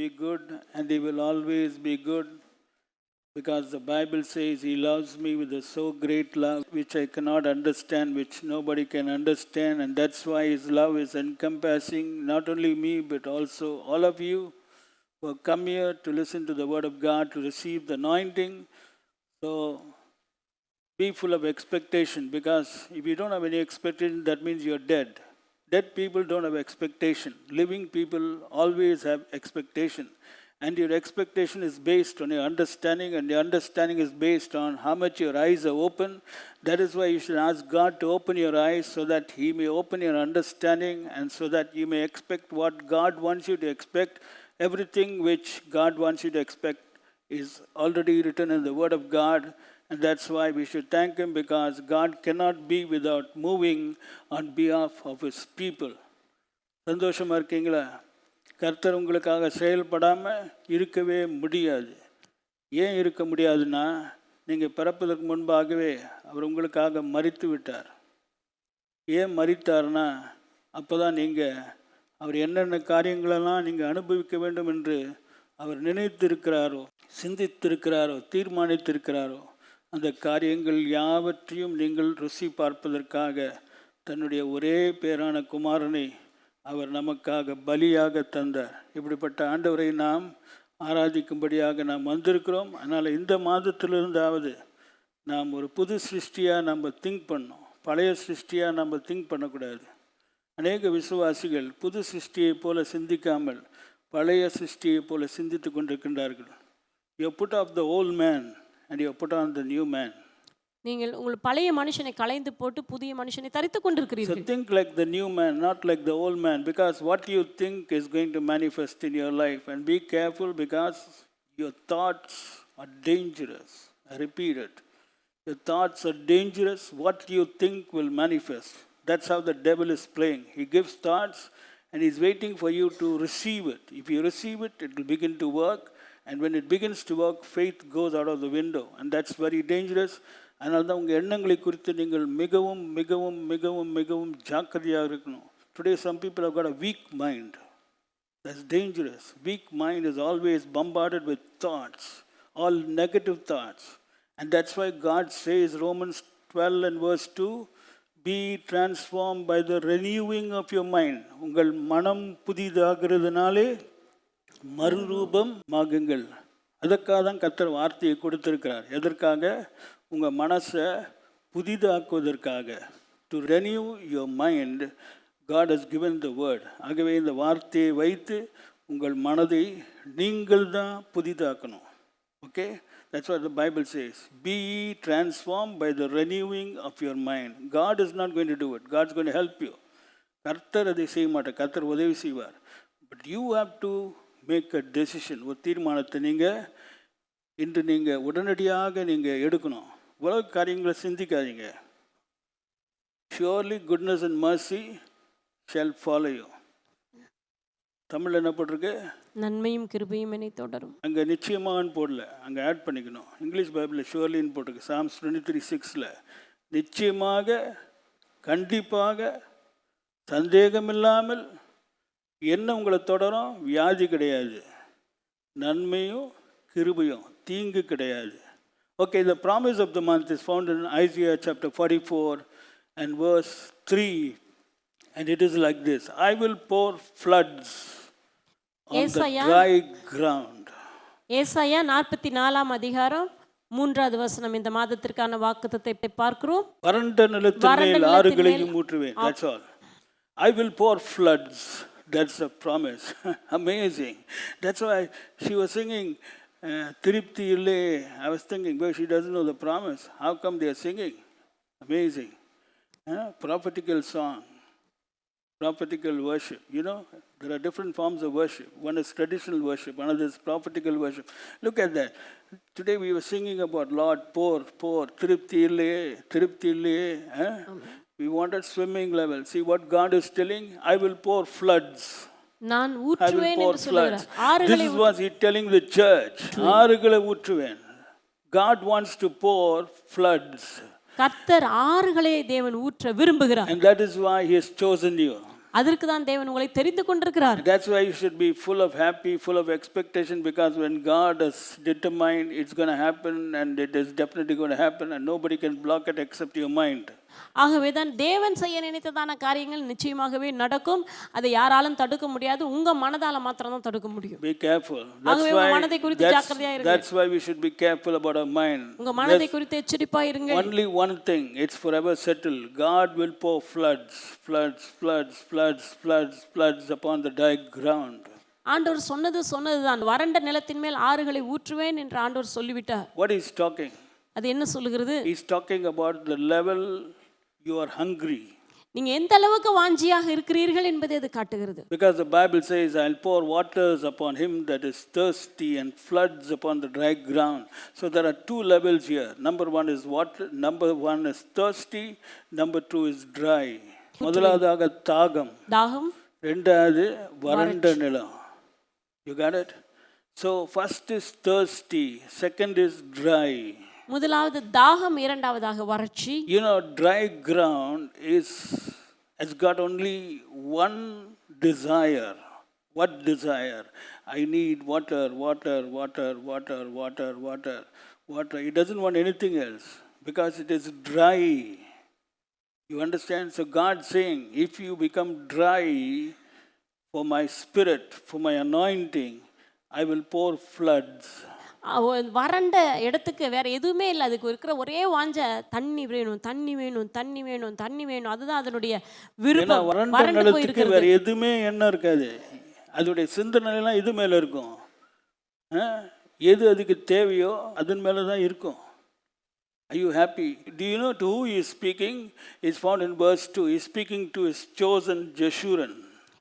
be good, and He will always be good, because the Bible says He loves me with a so great love which I cannot understand, which nobody can understand, and that's why His love is encompassing not only me but also all of you who have come here to listen to the Word of God, to receive the anointing. So be full of expectation, because if you don't have any expectation, that means you're dead. Dead people don't have expectation. Living people always have expectation. And your expectation is based on your understanding, and your understanding is based on how much your eyes are open. That is why you should ask God to open your eyes so that He may open your understanding, and so that you may expect what God wants you to expect. Everything which God wants you to expect is already written in the Word of God. And that's why we should thank Him, because God cannot be without moving on behalf of His people. சந்தோஷமாக இருக்கீங்களா? கர்த்தர் உங்களுக்காக செயல்படாமல் இருக்கவே முடியாது. ஏன் இருக்க முடியாதுன்னா, நீங்கள் பிறப்பதற்கு முன்பாகவே அவர் உங்களுக்காக மரித்து விட்டார். ஏன் மரித்தார்னா, அப்போ தான் நீங்கள் அவர் என்னென்ன காரியங்களெல்லாம் நீங்கள் அனுபவிக்க வேண்டும் என்று அவர் நினைத்திருக்கிறாரோ, சிந்தித்திருக்கிறாரோ, தீர்மானித்திருக்கிறாரோ, அந்த காரியங்கள் யாவற்றையும் நீங்கள் ருசி பார்ப்பதற்காக தன்னுடைய ஒரே பேரான குமாரனை அவர் நமக்காக பலியாக தந்தார். இப்படிப்பட்ட ஆண்டவரை நாம் ஆராதிக்கும்படியாக நாம் வந்திருக்கிறோம். அதனால் இந்த மாதத்திலிருந்தாவது நாம் ஒரு புது சிருஷ்டியாக நம்ம திங்க் பண்ணோம். பழைய சிருஷ்டியாக நம்ம திங்க் பண்ணக்கூடாது. அநேக விசுவாசிகள் புது சிருஷ்டியை போல சிந்திக்காமல் பழைய சிருஷ்டியை போல சிந்தித்து கொண்டிருக்கின்றார்கள். You put off the old man and you put on the new man. நீங்கள் உங்கள் பழைய மனுஷனை களைந்து போட்டு புதிய மனுஷனை தரித்துக் கொண்டிருக்கிறீர்கள். So think like the new man, not like the old man, because what you think is going to manifest in your life. And be careful, because your thoughts are dangerous. I repeat it. Your thoughts are dangerous. What you think will manifest. That's how the devil is playing. He gives thoughts and he's waiting for you to receive it. If you receive it, it will begin to work. And when it begins to work, faith goes out of the window. And that's very dangerous. அதனால தான் உங்கள் எண்ணங்களை குறித்து நீங்கள் மிகவும் மிகவும் மிகவும் மிகவும் ஜாக்கிரதையாக இருக்கணும். Today some people have got a weak mind. That's dangerous. Weak mind is always bombarded with thoughts, all negative thoughts. And that's why God says, Romans 12 and verse 2, be transformed by the renewing of your mind. உங்கள் மனம் புதிதாகிறதுனாலே மறுரூபம் ஆகுங்கள். அதற்காக தான் கர்த்தர் வார்த்தையை கொடுத்திருக்கிறார். எதற்காக? உங்கள் மனசை புதிதாக்குவதற்காக. To renew your mind God has given the word. ஆகவே இந்த வார்த்தையை வைத்து உங்கள் மனதை நீங்கள் தான் புதிதாக்கணும். Okay, that's what the Bible says. Be transformed by the renewing of your mind. God is not going to do it. God is going to help you. கர்த்தர் அதை செய்ய மாட்டார். கர்த்தர் உதவி செய்வார். But you have to make a decision. ஒரு தீர்மானத்தை இன்று நீங்கள் உடனடியாக நீங்கள் எடுக்கணும். உலக காரியங்களை சிந்திக்காதீங்க. Surely goodness and mercy shall follow you. Tamil என்ன போட்டிருக்கு? நன்மையும் கிருபையும் என்னை தொடரும். அங்கே நிச்சயமாகன்னு போடல, அங்கே ஆட் பண்ணிக்கணும். இங்கிலீஷ் பைபிளில் ஷுவர்லின்னு போட்டிருக்கு. சாம்ஸ் 23:6 நிச்சயமாக, கண்டிப்பாக, சந்தேகமில்லாமல் என்ன உங்களை தொடரும்? வியாதி கிடையாது, நன்மையும் கிருபையும், தீங்கு கிடையாது. Okay, the promise of the month is found in Isaiah chapter 44 and verse 3, and it is like this: I will pour floods on the dry ground. ஏசாயா 44 அதிகாரம் 3வது வசனம். இந்த மாதத்திற்கான வாக்குத்தத்தத்தை பார்க்கிறோம். வறண்ட நிலத்தின் மேல் ஆறுகளையும் ஊற்றுவேன். That's all. I will pour floods. That's a promise. Amazing. That's why she was singing Tirupti Ille. I was thinking, but she doesn't know the promise. How come they are singing? Amazing. Prophetical song, prophetical worship. You know, there are different forms of worship. One is traditional worship, another is prophetical worship. Look at that. Today we were singing about Lord, pour, Tirupti Ille, Tirupti Ille. We wanted swimming level. See what God is telling? I will pour floods. நான் ஊற்றுவேன் என்று சொல்கிறார். This is what he telling the church. ஆறுகளை ஊற்றுவேன். God wants to pour floods. கர்த்தர் ஆறுகளை தேவன் ஊற்ற விரும்புகிறார். And that is why he has chosen you. அதற்கு தான் தேவன் உங்களை தெரிந்து கொண்டிருக்கிறார். That's why you should be full of happy, full of expectation, because when God has determined it's going to happen, and it is definitely going to happen, and nobody can block it except your mind. ஆகவே தான் தேவன் செய்ய நினைத்ததான காரியங்கள் நிச்சயமாகவே நடக்கும். அதை யாராலும் தடுக்க முடியாது. உங்க மனதால மாத்திரம் தான் தடுக்க முடியும். Be careful. ஆகவே உங்க மனதை குறித்து ஜாக்கிரதையா இருங்க. That's why we should be careful about our mind. உங்க மனதை குறித்து எச்சரிப்பா இருங்க. Only one thing, it's forever settled. God will pour floods, floods, floods, floods, floods, floods upon the dry ground. ஆண்டவர் சொன்னதுதான், வறண்ட நிலத்தின் மேல் ஆறுகளை ஊற்றுவேன் என்று ஆண்டவர் சொல்லிவிட்டார். What is talking? அது என்ன சொல்லுகிறது? He's talking about the level you are hungry. நீங்க எந்த அளவுக்கு வாஞ்சியாக இருக்கிறீர்கள் என்பதை அது காட்டுகிறது. Because the Bible says, I'll pour waters upon him that is thirsty and floods upon the dry ground. So there are two levels here. Number one is water, number one is thirsty, number two is dry. முதலாவதாக தாகம், ரெண்டாவது வறண்ட நிலம். You got it? So first is thirsty, second is dry. முதலாவது தாகம், இரண்டாவதாக வறட்சி. You know, dry ground has got only one desire. What desire? I need water, water, water, water, water, water, water. It doesn't want anything else because it is dry. You understand? So God's saying, if you become dry for my spirit, for my anointing, I will pour floods. வறண்ட இடத்துக்கு வேற எதுவுமே இல்லை. அதுக்கு இருக்கிற ஒரே வாஞ்ச தண்ணி வேணும், தண்ணி வேணும், தண்ணி வேணும், தண்ணி வேணும். அதுதான் அதனுடைய விருப்பம். வறண்ட நிலத்துக்கு வேற எதுவுமே என்ன இருக்காது. அதோடைய சிந்தனை எல்லாம் இது மேல இருக்கும். எது அதுக்கு தேவையோ அதன் மேல தான் இருக்கும். Are you happy? Do you know to who he is speaking? Is found in verse 2. He is speaking to his chosen Jeshurun.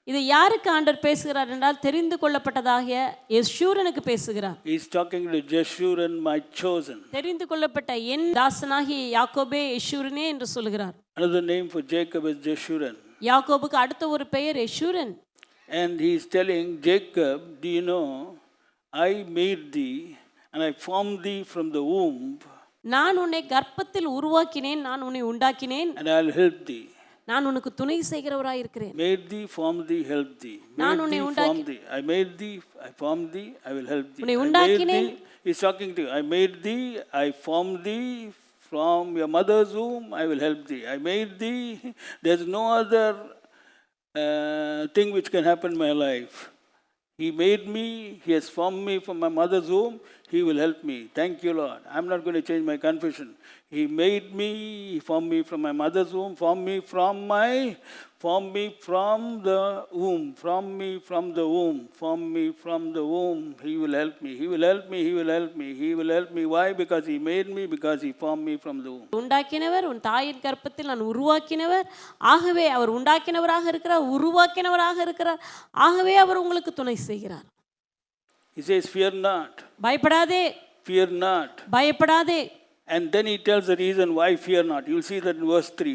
இது யாருக்கு ஆண்டவர் பேசுகிறார் என்றால் தெரிந்து கொள்ளப்பட்டதாகிய யெஷூரனுக்கு பேசுகிறார். He is talking to Jeshurun, my chosen. தெரிந்து கொள்ளப்பட்ட என் தாசனாகிய யாக்கோபே யெஷூரனே என்று சொல்கிறார். Another name for Jacob is Jeshurun. யாக்கோபுக்கு அடுத்த ஒரு பெயர் Jeshurun. And he is telling Jacob, do you know, I made thee and I formed thee from the womb. நான் உன்னை கர்ப்பத்தில் உருவாக்கினேன், நான் உன்னை உண்டாக்கினேன். And I'll help thee. நான் உனக்கு துணை செய்கிறவராய் இருக்கிறேன். Made thee, formed thee, help thee. நான் உன்னை உண்டாக்கி, I made thee, I formed thee, I will help thee. உன்னை உண்டாக்கினேன். He's talking to you. I made thee, I formed thee from your mother's womb, I will help thee. I made thee. There's no other thing which can happen in my life. He made me, he has formed me from my mother's womb, he will help me. Thank you, Lord. I'm not going to change my confession. He made me, he formed me from my mother's womb, formed me from the womb, formed me from the womb. He will help me, he will help me, he will help me, he will help me. Why? Because he made me, because he formed me from the womb. உண்டாக்கினவர், உன் தாயின் கர்ப்பத்தில் நான் உருவாக்கினவர். ஆகவே அவர் உண்டாக்கினவராக இருக்கிறார், உருவாக்கினவராக இருக்கிறார். ஆகவே அவர் உங்களுக்கு துணை செய்கிறார். He says, fear not. பயப்படாதே. Fear not. பயப்படாதே. And then he tells the reason why fear not. You'll see that in verse 3.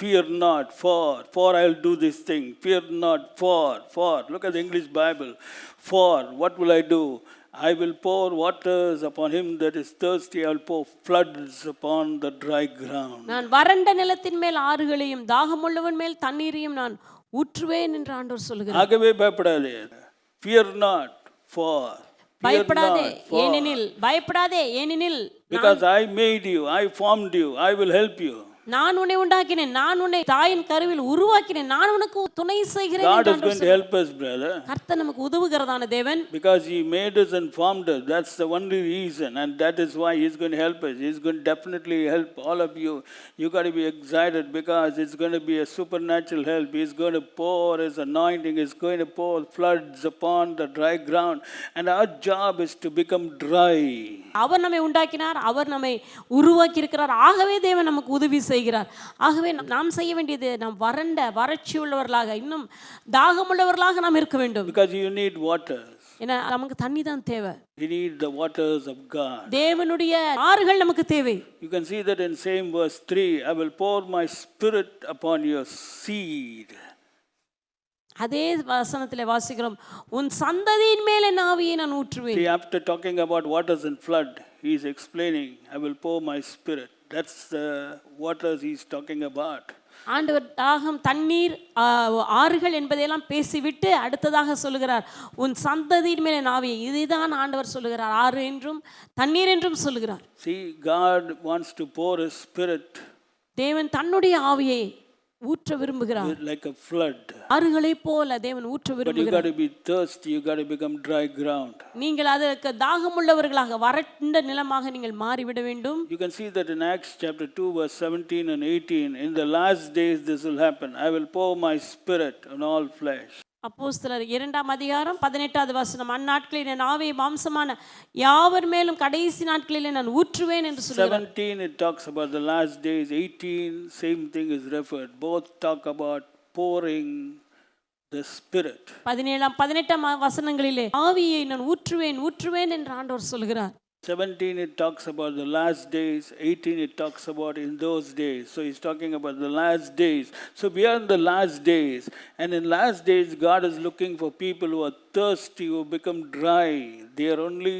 Fear not, for I'll do this thing. Fear not, for. Look at the English Bible. For, what will I do? I will pour waters upon him that is thirsty. I will pour floods upon the dry ground. நான் வறண்ட நிலத்தின் மேல் ஆறுகளையும் தாகமுள்ளவன் மேல் தண்ணீரையும் நான் ஊற்றுவேன் என்று ஆண்டவர் சொல்கிறார். ஆகவே பயப்படாதே. Fear not, for. பயப்படாதே ஏனெனில் because I made you, I formed you, I will help you. நான் உன்னை உண்டாக்கினேன், நான் உன்னை தாயின் கருவில் உருவாக்கினேன், நான் உனக்கு துணை செய்கிறேன். God is going to help us, brother. கர்த்தர் நமக்கு உதவுகிறதான தேவன். Because he made us and formed us. That's the only reason, and that is why he's going to help us. He's going to definitely help all of you. You got to be excited because it's going to be a supernatural help. He's going to pour his anointing. He's going to pour floods upon the dry ground, and our job is to become dry. அவர் நம்மை உண்டாக்கினார், அவர் நம்மை உருவாக்கி இருக்கிறார். ஆகவே தேவன் நமக்கு உதவி செய்கிறார். ஆகவே நாம் செய்ய வேண்டியது, நாம் வறட்சி உள்ளவர்களாக, இன்னும் தாகமுள்ளவர்களாக நாம் இருக்க வேண்டும். Because you need water. ஏன்னா நமக்கு தண்ணி தான் தேவை. We need the waters of God. தேவனுடைய ஆறுகள் நமக்கு தேவை. You can see that in same verse 3. I will pour my spirit upon your seed. அதே வசனத்திலே வாசிக்கிறோம், உன் சந்ததியின் மேல் என் ஆவியை நான் ஊற்றுவேன். See, after talking about waters and flood, he is explaining, I will pour my spirit. That's the waters he is talking about. ஆண்டவர் தாகம், தண்ணீர், ஆறுகள் என்பதையெல்லாம் பேசிவிட்டு அடுத்ததாக சொல்லுகிறார், உன் சந்ததியின் மேலே நாவியை. இதுதான் ஆண்டவர் சொல்லுகிறார், ஆறு என்றும் தண்ணீர் என்றும் சொல்லுகிறார். See, God wants to pour His Spirit தேவன் தன்னுடைய ஆவியை ஊற்ற விரும்புகிறார், like a flood. ஆறுகளை போல தேவன் ஊற்ற But you got விரும்புகிறார். to be thirsty, you got to become dry ground. நீங்கள் அதற்கு தாகமுள்ளவர்களாக, வறண்ட நிலமாக நீங்கள் மாறிவிட வேண்டும். You can see that in Acts chapter 2 verse 17 and 18, in the last days this will happen. I will pour my spirit on all flesh. அப்போஸ்தலர் 2ஆம் அதிகாரம் 18வது வசனம், அந்நாட்களில் என் ஆவியை மாம்சமான யாவர் மேலும் கடைசி நாட்களிலே நான் ஊற்றுவேன் என்று சொல்கிறார். 17 it talks about the last days, 18 same thing is referred. Both talk about pouring the spirit. 18ஆம் வசனங்களிலே ஆவியை நான் ஊற்றுவேன் என்று ஆண்டவர் சொல்கிறார். 17 it talks about the last days, 18 it talks about in those days. So he's talking about the last days. So we are in the last days, and in last days God is looking for people who are thirsty, who become dry. They are only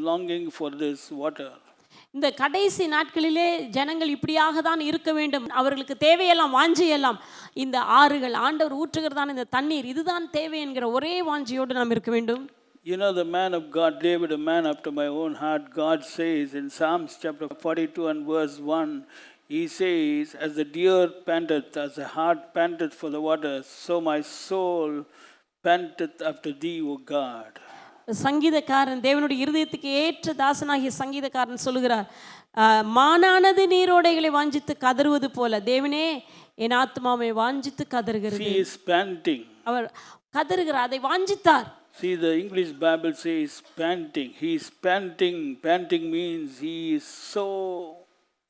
longing for this water. இந்த கடைசி நாட்களிலே ஜனங்கள் இப்படியாக தான் இருக்க வேண்டும். அவர்களுக்கு தேவையெல்லாம், வாஞ்சையெல்லாம் இந்த ஆறுகள், ஆண்டவர் ஊற்றுகிறதான இந்த தண்ணீர், இதுதான் தேவை என்கிற ஒரே வாஞ்சையோடு நாம் இருக்க வேண்டும். You know, the man of God, David, a man after my own heart, God says in Psalms chapter 42 and verse 1, he says, as the deer panteth, as the hart panteth for the waters, so my soul panteth after thee, O God. சங்கீதக்காரன், தேவனுடைய இருதயத்துக்கு ஏற்ற தாசனாகிய சங்கீதக்காரன் சொல்லுகிறார், மானானது நீரோடைகளை வாஞ்சித்து கதறுவது போல தேவனே என் ஆத்மாவை வாஞ்சித்து கதறுகிறது. He is panting. அவர் கதறுகிறார், அதை வாஞ்சித்தார். See, the English Bible says panting. He is panting. Panting means he is so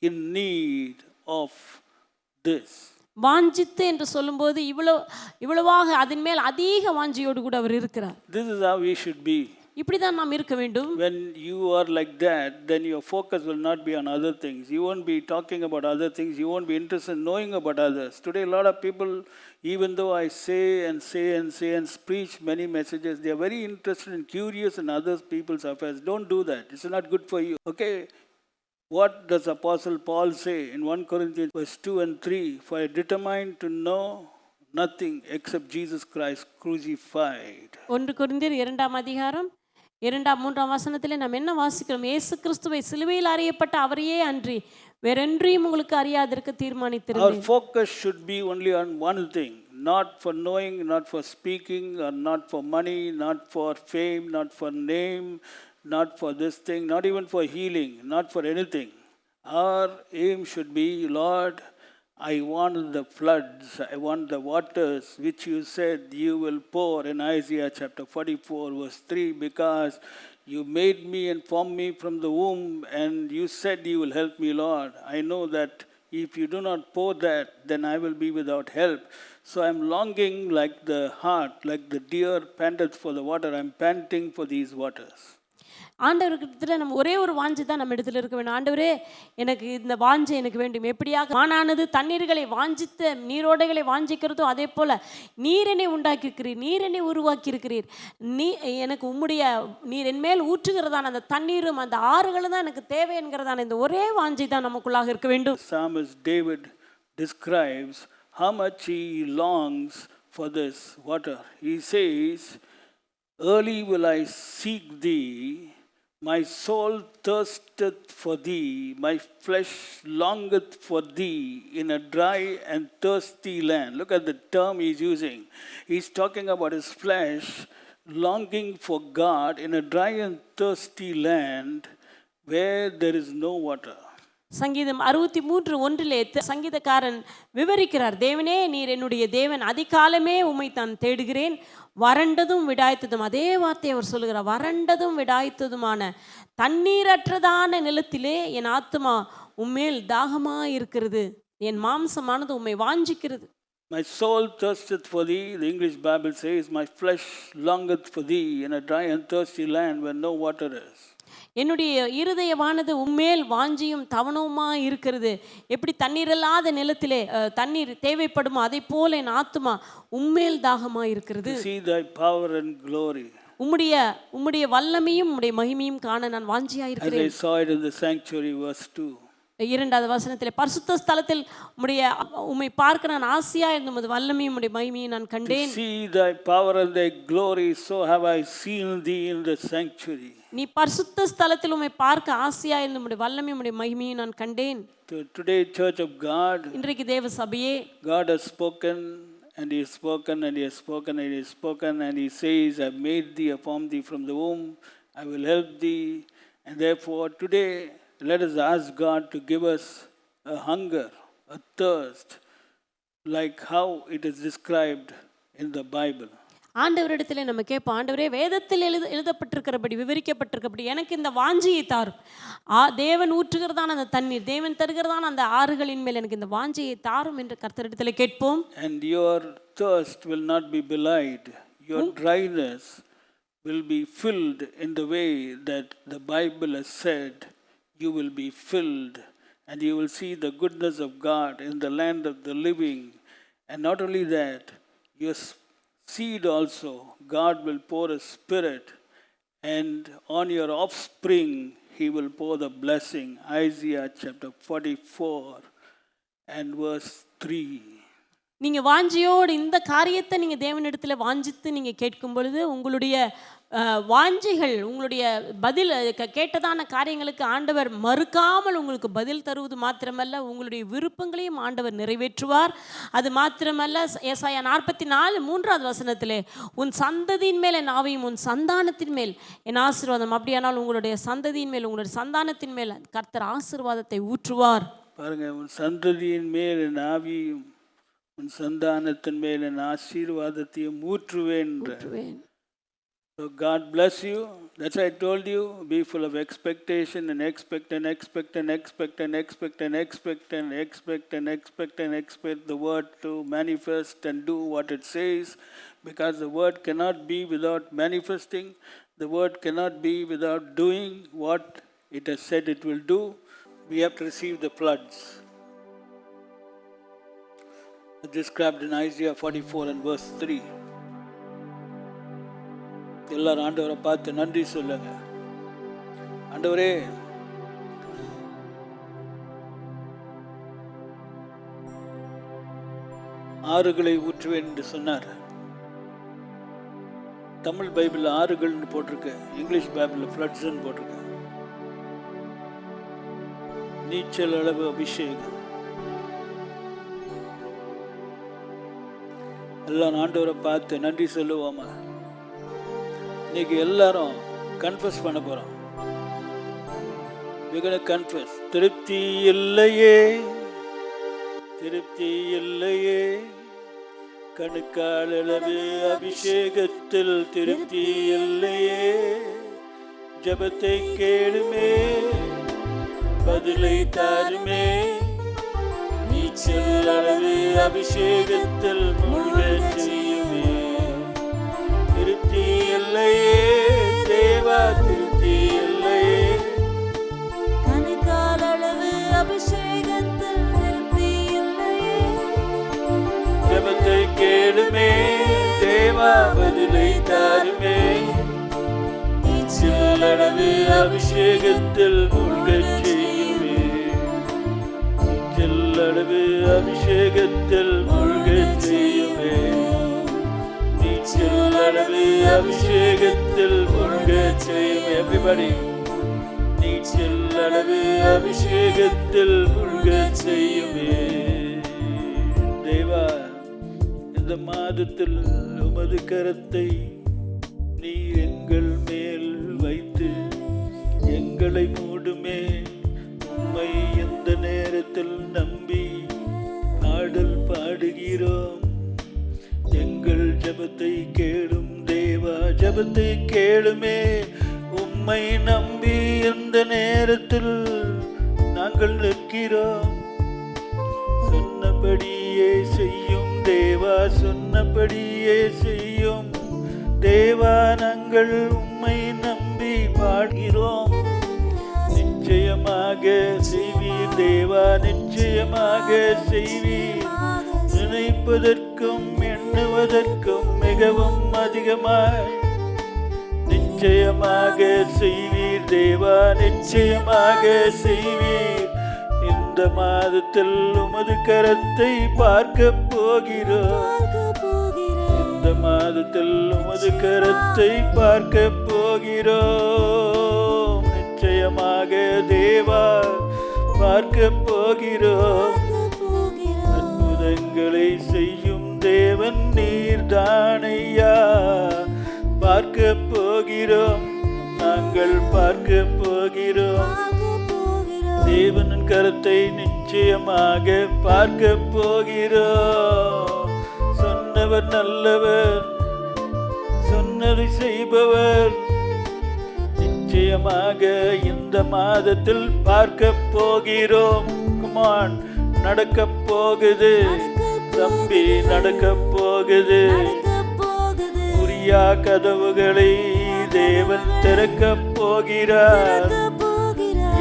in need of this. வாஞ்சித்து என்று சொல்லும்போது இவ்வளவாக அதன் மேல் அதிக வாஞ்சியோடு கூட அவர் இருக்கிறார். This is how we should be. இப்படிதான் நாம் இருக்க வேண்டும். When you are like that, then your focus will not be on other things. You won't be talking about other things. You won't be interested in knowing about others. Today, a lot of people, even though I say and preach many messages, they are very interested and curious in other people's affairs. Don't do that. It's not good for you. Okay? What does Apostle Paul say in 1 Corinthians verse 2 and 3? For I determined to know nothing except Jesus Christ crucified. 1 கொரிந்தியர் 2ஆம் அதிகாரம் 2ஆம் 3ஆம் வசனத்திலே நாம் என்ன வாசிக்கிறோம்? இயேசு கிறிஸ்துவை சிலுவையில் அறையப்பட்ட அவரையே அன்றி வேறொன்றையும் உங்களுக்கு அறியாதிருக்க தீர்மானித்திருந்தேன். Our focus should be only on one thing, not for knowing, not for speaking, or not for money, not for fame, not for name, not for this thing, not even for healing, not for anything. Our aim should be, Lord, I want the floods, I want the waters which you said you will pour in Isaiah chapter 44 verse 3, because you made me and formed me from the womb, and you said you will help me, Lord. I know that if you do not pour that, then I will be without help. So I'm longing like the hart, like the deer panteth for the water. I'm panting for these waters. ஆண்டவர்கிட்ட நம்ம ஒரே ஒரு வாஞ்சை தான் நம்ம இடத்துல இருக்க வேண்டும். ஆண்டவரே, எனக்கு இந்த வாஞ்சை எனக்கு வேண்டும். எப்படியாக மானானது தண்ணீர்களை வாஞ்சித்த நீரோடைகளை வாஞ்சிக்கிறதோ அதே போல நீர் என்னை உண்டாக்கியிருக்கிறீர், நீர் என்னை உருவாக்கியிருக்கிறீர். எனக்கு நீர் என் மேல் ஊற்றுகிறதான அந்த தண்ணீரும் அந்த ஆறுகளும் தான் எனக்கு தேவை என்கிறதான இந்த ஒரே வாஞ்சை தான் நமக்குள்ளாக இருக்க வேண்டும். Psalmist David describes how much he longs for this water. He says, early will I seek thee, my soul thirsteth for thee, my flesh longeth for thee in a dry and thirsty land. Look at the term he's using. He's talking about his flesh longing for God in a dry and thirsty land where there is no water. சங்கீதம் 63:1 சங்கீதக்காரன் விவரிக்கிறார், தேவனே நீர் என்னுடைய தேவன், அதிகாலமே உம்மை தான் தேடுகிறேன், வறண்டதும் விடாய்த்ததும். அதே வார்த்தை அவர் சொல்லுகிறார், வறண்டதும் விடாய்த்ததுமான தண்ணீரற்றதான நிலத்திலே என் ஆத்துமா உம்மேல் தாகமா இருக்கிறது, என் மாம்சமானது உம்மை வாஞ்சிக்கிறது. My soul thirsteth for thee, the English Bible says, my flesh longeth for thee in a dry and thirsty land where no water is. என்னுடைய இருதயமானது உம்மேல் வாஞ்சியும் தவணவுமா இருக்கிறது. எப்படி தண்ணீர் இல்லாத நிலத்திலே தண்ணீர் தேவைப்படுமோ அதை போல என் ஆத்துமா உம்மேல் தாகமா இருக்கிறது. See thy power and glory. உம்முடைய வல்லமையும் உம்முடைய மகிமையும் காண நான் வாஞ்சியா இருக்கிறேன். As I saw it in the sanctuary verse 2. 2வது வசனத்திலே பரிசுத்த ஸ்தலத்தில் உம்மை பார்க்க நான் ஆசையா இருந்த உமது வல்லமையும் உம்முடைய மகிமையை நான் கண்டேன். See thy power and thy glory, so have I seen thee in the sanctuary. நீ பரிசுத்த ஸ்தலத்தில் உம்மை பார்க்க ஆசையா இருந்த உம்முடைய வல்லமையும் உம்முடைய மகிமையை நான் கண்டேன். Today, Church of God, இன்றைக்கு தேவ சபையே, God has spoken and He has spoken and He has spoken and He has spoken, and He says, I have made thee, I formed thee from the womb, I will help thee. And therefore today let us ask God to give us a hunger, a thirst, like how it is described in the Bible. ஆண்டவரிடத்திலே நம்ம கேட்போம், ஆண்டவரே வேதத்தில் எழுதப்பட்டிருக்கிறபடி விவரிக்கப்பட்டிருக்கிறபடி எனக்கு இந்த வாஞ்சியை தாரும். தேவன் ஊற்றுகிறதான அந்த தண்ணீர், தேவன் தருகிறதான அந்த ஆறுகளின் மேல் எனக்கு இந்த வாஞ்சியை தாரும் என்று கர்த்தரிடத்திலே கேட்போம். And your thirst will not be belied, your dryness will be filled in the way that the Bible has said you will be filled, and you will see the goodness of God in the land of the living. And not only that, your seed also, God will pour a spirit, and on your offspring He will pour the blessing. Isaiah chapter 44 and verse 3. நீங்க வாஞ்சியோடு இந்த காரியத்தை நீங்க தேவனிடத்தில் வாஞ்சித்து நீங்க கேட்கும் பொழுது உங்களுடைய வாஞ்சிகள், உங்களுடைய பதில் கேட்டதான காரியங்களுக்கு ஆண்டவர் மறுக்காமல் உங்களுக்கு பதில் தருவது மாத்திரமல்ல, உங்களுடைய விருப்பங்களையும் ஆண்டவர் நிறைவேற்றுவார். அது மாத்திரமல்ல, ஏசாயா 44:3வது வசனத்திலே உன் சந்ததியின் மேல் என் ஆவியும் உன் சந்தானத்தின் மேல் என் ஆசீர்வாதம். அப்படியானால் உங்களுடைய சந்ததியின் மேல், உங்களுடைய சந்தானத்தின் மேல் கர்த்தர் ஆசீர்வாதத்தை ஊற்றுவார். பாருங்க, உன் சந்ததியின் மேல் என் ஆவியும் உன் சந்தானத்தின் மேல் என் ஆசீர்வாதத்தையும் ஊற்றுவேன். So God bless you. That's why I told you, be full of expectation and expect and expect and expect and expect and expect and expect and expect and expect the word to manifest and do what it says, because the word cannot be without manifesting. The word cannot be without doing what it has said it will do. We have to receive the floods. Described in Isaiah 44 and verse 3. எல்லாரும் ஆண்டவரை பார்த்து நன்றி சொல்லுங்க. ஆண்டவரே, ஆறுகளை ஊற்றுவேன் என்று சொன்னார். தமிழ் பைபிள் ஆறுகள்னு போட்டிருக்கு, இங்கிலீஷ் பைபிள் ஃப்ளட்ஸ்ன்னு போட்டிருக்கு. நீச்சல் அளவு அபிஷேகம். எல்லாம் ஆண்டவரை பார்த்து நன்றி சொல்லுவோமா? இன்னைக்கு எல்லாரும் கன்ஃபஸ் பண்ண போறோம். we're going to confess. திருப்தி இல்லையே, திருப்தி இல்லையே, கணுக்காளளவு அபிஷேகத்தில் திருப்தி இல்லையே, ஜெபத்தை கேளுமே, பதிலை தாருமே, நீச்சல் அளவு அபிஷேகத்தில் மூழ்கச் செய்யுமே. திருப்தி இல்லையே தேவா, திருப்தி இல்லையே, கணுக்கால் அளவு அபிஷேகத்தில் திருப்தி இல்லையே, ஜெபத்தை கேளுமே, தேவா பதிலை தாருமே, நீச்சல் அளவு அபிஷேகத்தில் மூழ்கச் செய்யுமே, நீச்சல் அளவு அபிஷேகத்தில் மூழ்கச் செய்யுமே, அளவு அபிஷேகத்தில் மூழ்கச் செய்யும். Everybody, நீச்சல் அளவு அபிஷேகத்தில் மூழ்கச் செய்யுமே. தேவா, இந்த மாதத்தில் உமது கரத்தை நீ எங்கள் மேல் வைத்து எங்களை மூடுமே. உம்மை இந்த நேரத்தில் நம்பி பாடல் பாடுகிறோம். எங்கள் ஜெபத்தை கேளும் தேவா, ஜெபத்தை கேளுமே. உம்மை நம்பி இந்த நேரத்தில் நாங்கள் நிற்கிறோம். சொன்னபடியே செய்யும் தேவா, சொன்னபடியே செய்யும் தேவா. நாங்கள் உம்மை நம்பி பாடுகிறோம். நிச்சயமாக செய்வீர் தேவா, நிச்சயமாக செய்வீர். நினைப்பதற்கும் எண்ணுவதற்கும் மிகவும் அதிகமாய் நிச்சயமாக செய்வீர் தேவா, நிச்சயமாக செய்வீர். இந்த மாதத்தில் உமது கரத்தை பார்க்க போகிறோம். இந்த மாதத்தில் உமது கரத்தை பார்க்க போகிறோம். நிச்சயமாக தேவா பார்க்க போகிறோம். அற்புதங்களை செய்யும் தேவன் நீர்தானையா. பார்க்க போகிறோம், நாங்கள் பார்க்க போகிறோம். தேவனின் கரத்தை நிச்சயமாக பார்க்க போகிறோம். சொன்னவர் நல்லவர், சொன்னதை செய்பவர். நிச்சயமாக இந்த மாதத்தில் பார்க்க போகிறோம். குமான் நடக்க போகுது தம்பி, நடக்க போகுது. புரியா கதவுகளை தேவன் திறக்க போகிறார்.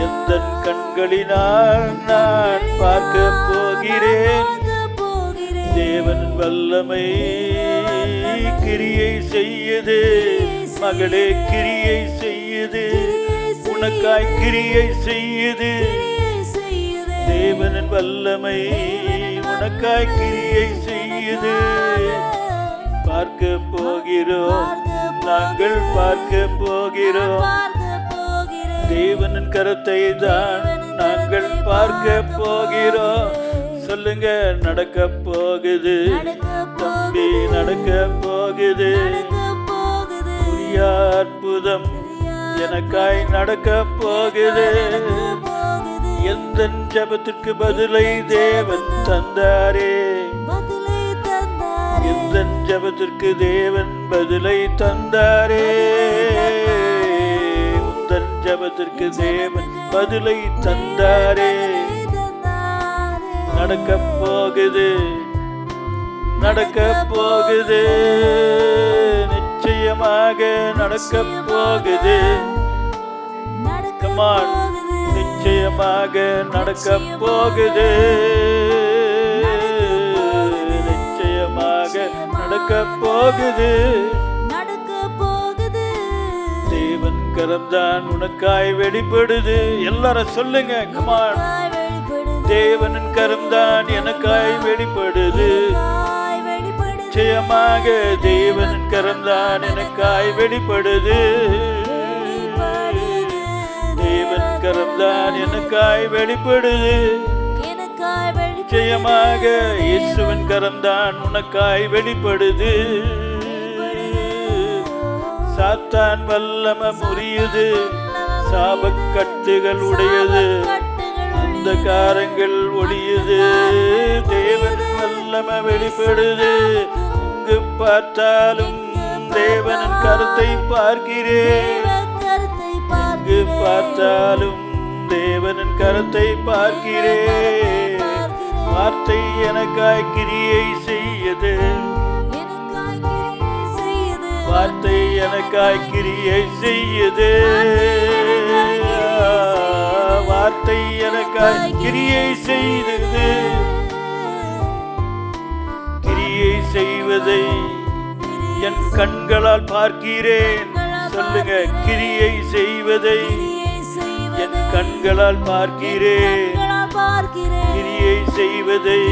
எந்த கண்களினால் நான் பார்க்க போகிறேன். தேவன் வல்லமை கிரியை செய்யுது. மகளே கிரியை செய்யுது, உனக்காய் கிரியை செய்யுது. தேவனின் வல்லமை உனக்காய் கிரியை செய்யுது. பார்க்க போகிறோம், நாங்கள் பார்க்க போகிறோம். தேவனின் கரத்தை தான் நாங்கள் பார்க்க போகிறோம். சொல்லுங்க, நடக்க போகுது தம்பி, நடக்க போகுது. புரியா அற்புதம் எனக்காய் நடக்க போகுது. எந்த ஜெபத்திற்கு பதிலை தேவன் தந்தாரே. எந்த ஜெபத்திற்கு தேவன் பதிலை தந்தாரே. உந்தன் ஜெபத்திற்கு தேவன் பதிலை தந்தாரே. நடக்க போகுது, நடக்க போகுது. நிச்சயமாக நடக்க போகுது. கமான், நிச்சயமாக நடக்க போகுது. நிச்சயமாக நடக்க போகுது. தேவன் கரம்தான் உனக்காய் வெளிப்படுது. எல்லாரும் சொல்லுங்க, கமான். தேவனின் கரம்தான் எனக்காய் வெளிப்படுது. நிச்சயமாக தேவனின் கரம்தான் எனக்காய் வெளிப்படுது. தேவன் கரம்தான் எனக்காய் வெளிப்படுது. நிச்சயமாக இயேசுவின் கரம்தான் உனக்காய் வெளிப்படுது. சாத்தான் வல்லம முறியுது, சாபக்கட்டுகள் உடையது, அந்த காரங்கள் ஒளியுது. தேவன் வல்லம வெளிப்படுது. இங்கு பார்த்தாலும் தேவனின் கரத்தை பார்க்கிறேன். இங்கு பார்த்தாலும் தேவனின் கரத்தை பார்க்கிறேன். வார்த்தை எனக்காய் கிரியை செய்யுது. வார்த்தை எனக்காய் கிரியை செய்யுது. வார்த்தை எனக்காய் கிரியை செய்தது. கிரியை செய்வதை என் கண்களால் பார்க்கிறேன். சொல்லுங்க, கிரியை செய்வதை என் கண்களால் பார்க்கிறேன். கிரியை செய்வதை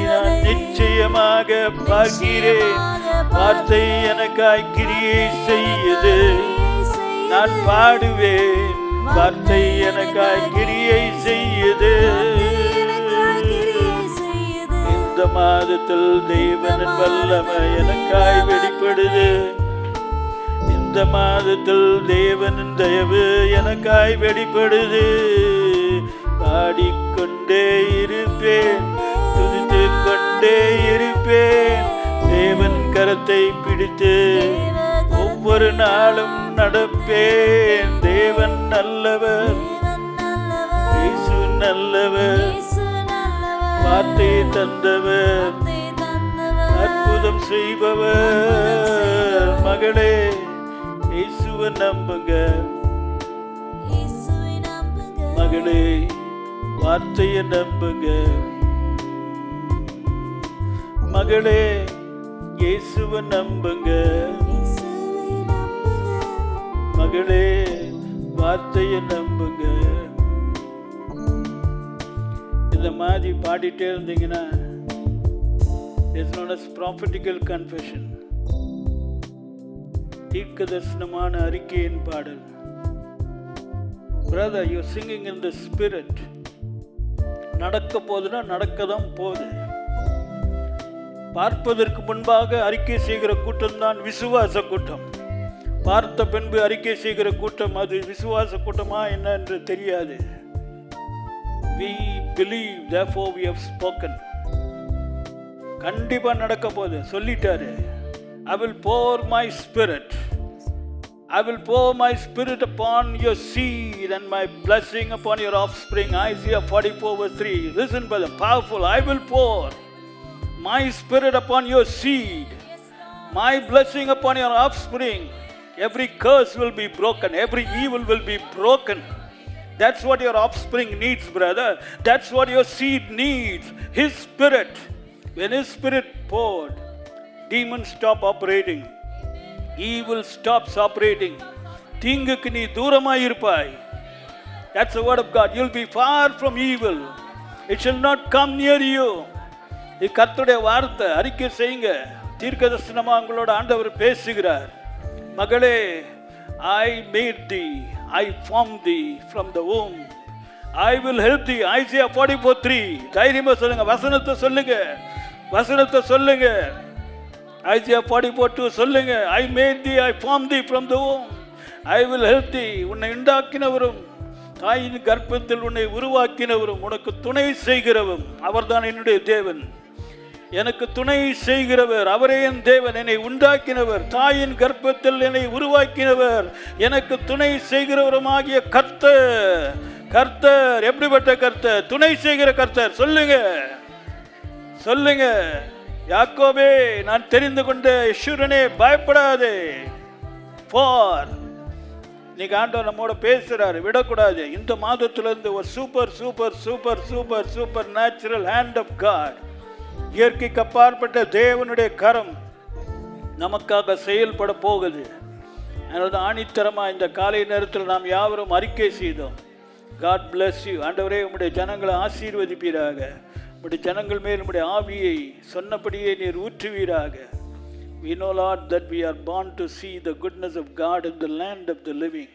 நான் நிச்சயமாக பார்க்கிறேன். வார்த்தை எனக்காய் கிரியை செய்யுது. நான் பாடுவேன், வார்த்தை எனக்காய் கிரியை செய்யுது. இந்த மாதத்தில் தேவனின் வல்லமை எனக்காய் வெளிப்படுது. இந்த மாதத்தில் தேவனின் தயவு எனக்காய் வெளிப்படுது. பாடிக்கொண்டே இருப்பேன், துதித்து கொண்டே இருப்பேன். தேவன் கரத்தை பிடித்து ஒவ்வொரு நாளும் நடப்பேன். தேவன் நல்லவர், இயேசு நல்லவர், வார்த்தை தந்தவர், அற்புதம் செய்பவர். மகளே, இயேசுவை நம்புங்க. மகளே, வார்த்தையை நம்புங்க. மகளே, இயேசுவை நம்புங்க. மகளே, வார்த்தையை நம்புங்க. இந்த மாதிரி பாடிட்டே இருந்தீங்கன்னா it's known as prophetical confession. தீர்க்க தரிசனமான அறிக்கையின் பாடல். Brother, you're singing in the spirit. நடக்க போதுன்னா நடக்கதான் போகுது. பார்ப்பதற்கு முன்பாக அறிக்கை செய்கிற கூட்டம் தான் விசுவாச கூட்டம். பார்த்த பின்பு அறிக்கை செய்கிற கூட்டம் அது விசுவாச கூட்டமா என்ன என்று தெரியாது. We believe, therefore we have spoken. கண்டிப்பா நடக்க போகுது சொல்லிட்டாரு. I will pour my spirit. I will pour my spirit upon your seed and my blessing upon your offspring. Isaiah 44 verse 3. Listen, brother, powerful. I will pour my spirit upon your seed, my blessing upon your offspring. Every curse will be broken. Every evil will be broken. That's what your offspring needs, brother. That's what your seed needs. His spirit. When his spirit poured, demons stop operating. Evil stops operating. தீங்குக்கு நீ தூரமாய் இருப்பாய். That's the word of God. You'll be far from evil. It shall not come near you. இது கர்த்தருடைய வார்த்தை. அறிக்கை செய்யுங்க. தீர்க்கதரிசனமா உங்களோட ஆண்டவர் பேசுகிறார். மகளே, I made thee, I formed thee from the womb. I will help thee. Isaiah 44:3. தைரியமா சொல்லுங்க. வசனத்தை சொல்லுங்க. வசனத்தை சொல்லுங்க. Isaiah 44:2 சொல்லுங்க. I made thee, I formed thee from the womb. I will help thee. உன்னை உண்டாக்கினவரும் தாயின் கர்ப்பத்தில் உன்னை உருவாக்கினவரும் உனக்கு துணை செய்கிறவரும் அவர்தான் என்னுடைய தேவன். எனக்கு துணை செய்கிறவர் அவரே என் தேவன். என்னை உண்டாக்கினவர், தாயின் கர்ப்பத்தில் என்னை உருவாக்கினவர், எனக்கு துணை செய்கிறவருமாகிய கர்த்தர். கர்த்தர் எப்படிப்பட்ட கர்த்தர்? துணை செய்கிற கர்த்தர். சொல்லுங்க, சொல்லுங்க. யாக்கோபே, நான் தெரிந்து கொண்ட யெஷூரனே, பயப்படாதே. ஃபார் இன்னைக்கு ஆண்டவர் நம்மோட பேசுறாரு, விடக்கூடாது. இந்த மாதத்திலிருந்து ஒரு super super super super supernatural hand of God, இயற்கைக்கு அப்பாற்பட்ட தேவனுடைய கரம் நமக்காக செயல்பட போகுது. அதனால ஆணித்தரமாக இந்த காலை நேரத்தில் நாம் யாவரும் அறிக்கை செய்தோம். God bless you. ஆண்டவரே, உம்முடைய ஜனங்களை ஆசீர்வதிப்பீராக. உம்முடைய ஜனங்கள் மேல் உம்முடைய ஆவியை சொன்னபடியே நீர் ஊற்றுவீராக. We know, Lord, that we are born to see the goodness of God in the land of the living.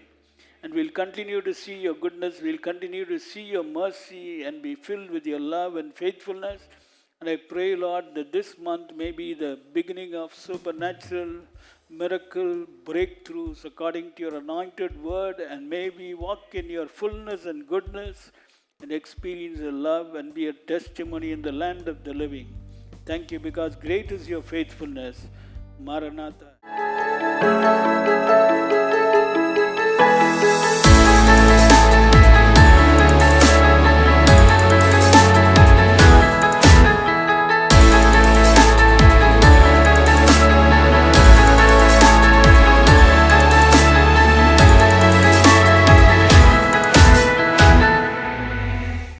And we'll continue to see your goodness. We'll continue to see your mercy and be filled with your love and faithfulness. And I pray, Lord, that this month may be the beginning of supernatural miracle breakthroughs according to your anointed word, and may we walk in your fullness and goodness and experience your love and be a testimony in the land of the living. Thank you, because great is your faithfulness. Maranatha.